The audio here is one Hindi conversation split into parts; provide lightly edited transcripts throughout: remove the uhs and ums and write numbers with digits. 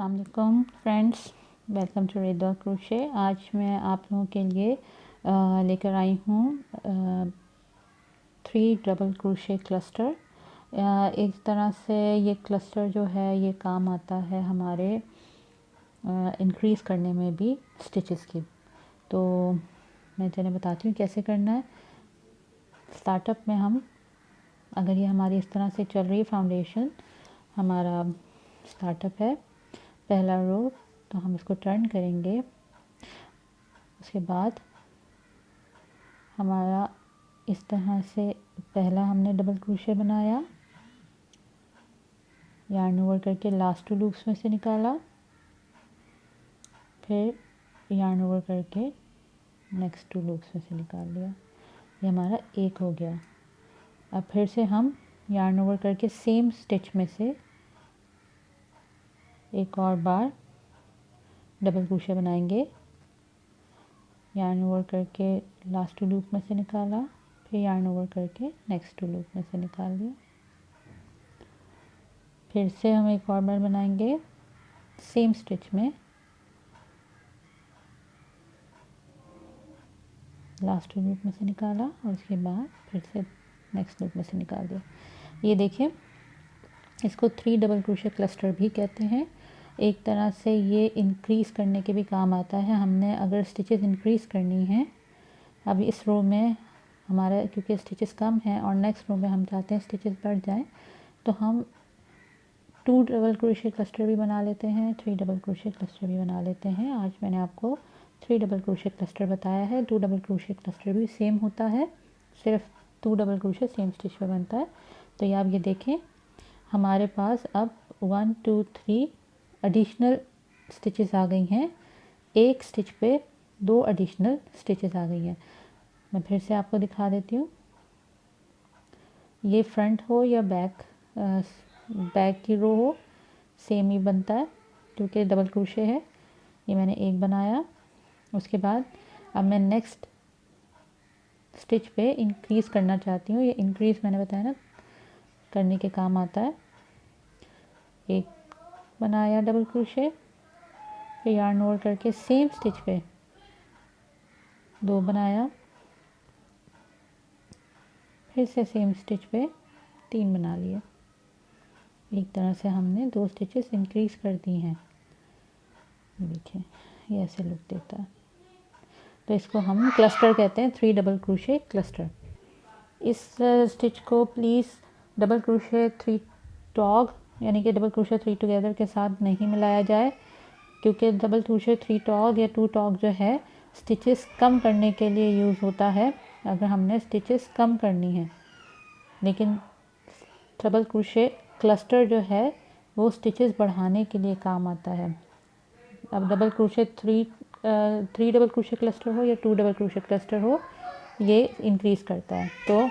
अस्सलाम वालेकुम फ्रेंड्स, वेलकम टू रेदा क्रोशे। आज मैं आप लोगों के लिए लेकर आई हूँ 3 डबल क्रोशे क्लस्टर। एक तरह से ये क्लस्टर जो है ये काम आता है हमारे इंक्रीज़ करने में भी स्टिचेस की। तो मैं चलिए बताती हूँ कैसे करना है। स्टार्टअप में हम अगर ये हमारी इस तरह से चल रही है फाउंडेशन, हमारा स्टार्टअप है पहला रो, तो हम इसको टर्न करेंगे। उसके बाद हमारा इस तरह से पहला हमने डबल क्रोशे बनाया, यार्न ओवर करके लास्ट 2 लूप्स में से निकाला, फिर यार्न ओवर करके नेक्स्ट 2 लूप्स में से निकाल लिया। ये हमारा एक हो गया। अब फिर से हम यार्न ओवर करके सेम स्टिच में से एक और बार डबल क्रोशे बनाएंगे, यार्न ओवर करके लास्ट 2 लूप में से निकाला, फिर यार्न ओवर करके नेक्स्ट 2 लूप में से निकाल लिया। फिर से हम एक और बार बनाएंगे सेम स्टिच में, लास्ट 2 लूप में से निकाला और उसके बाद फिर से नेक्स्ट लूप में से निकाल दिया। ये देखिए, इसको 3 डबल क्रोशे क्लस्टर भी कहते हैं। एक तरह से ये इंक्रीज़ करने के भी काम आता है। हमने अगर स्टिचेस इंक्रीज़ करनी है, अब इस रो में हमारा क्योंकि स्टिचेस कम हैं और नेक्स्ट रो में हम चाहते हैं स्टिचेस बढ़ जाएं, तो हम 2 डबल क्रोशे क्लस्टर भी बना लेते हैं, 3 डबल क्रोशे क्लस्टर भी बना लेते हैं। आज मैंने आपको 3 डबल क्रोशे क्लस्टर बताया है। 2 डबल क्रोशे क्लस्टर भी सेम होता है, सिर्फ 2 डबल क्रोशे सेम स्टिच पे बनता है। तो ये आप ये देखें, हमारे पास अब 1 2 3 एडिशनल स्टिचेस आ गई हैं। एक स्टिच पे 2 एडिशनल स्टिचेस आ गई हैं। मैं फिर से आपको दिखा देती हूँ। ये फ्रंट हो या बैक की रो हो, सेम ही बनता है क्योंकि डबल क्रोशे है। ये मैंने एक बनाया। उसके बाद अब मैं नेक्स्ट स्टिच पे इंक्रीज़ करना चाहती हूँ। ये इंक्रीज़ मैंने बताया ना करने के काम आता है। एक बनाया डबल क्रोशे, फिर यार्न ओवर करके सेम स्टिच पे 2 बनाया, फिर से सेम स्टिच पे 3 बना लिए। एक तरह से हमने 2 स्टिचेस इंक्रीज़ कर दी हैं। देखिए ये ऐसे लुक देता है। तो इसको हम क्लस्टर कहते हैं, 3 डबल क्रोशे क्लस्टर। इस स्टिच को प्लीज़ डबल क्रोशे 3 टॉग यानी कि डबल क्रोशे 3 टुगेदर के साथ नहीं मिलाया जाए, क्योंकि डबल क्रोशे 3 टॉग या 2 टॉग जो है स्टिचेस कम करने के लिए यूज़ होता है अगर हमने स्टिचेस कम करनी है। लेकिन डबल क्रोशे क्लस्टर जो है वो स्टिचेस बढ़ाने के लिए काम आता है। अब double crochet 3 double crochet cluster हो या 2 डबल क्रोशे क्लस्टर हो, ये इंक्रीज़ करता है। तो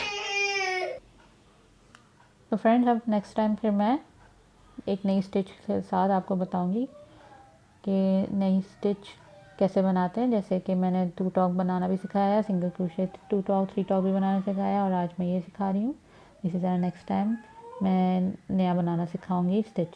फ्रेंड्स, अब नेक्स्ट टाइम फिर मैं एक नई स्टिच के साथ आपको बताऊंगी कि नई स्टिच कैसे बनाते हैं। जैसे कि मैंने 2 टॉग बनाना भी सिखाया, सिंगल क्रोशे 2 टॉग 3 टॉग भी बनाना सिखाया, और आज मैं ये सिखा रही हूँ। इसी तरह नेक्स्ट टाइम मैं नया बनाना सिखाऊंगी स्टिच।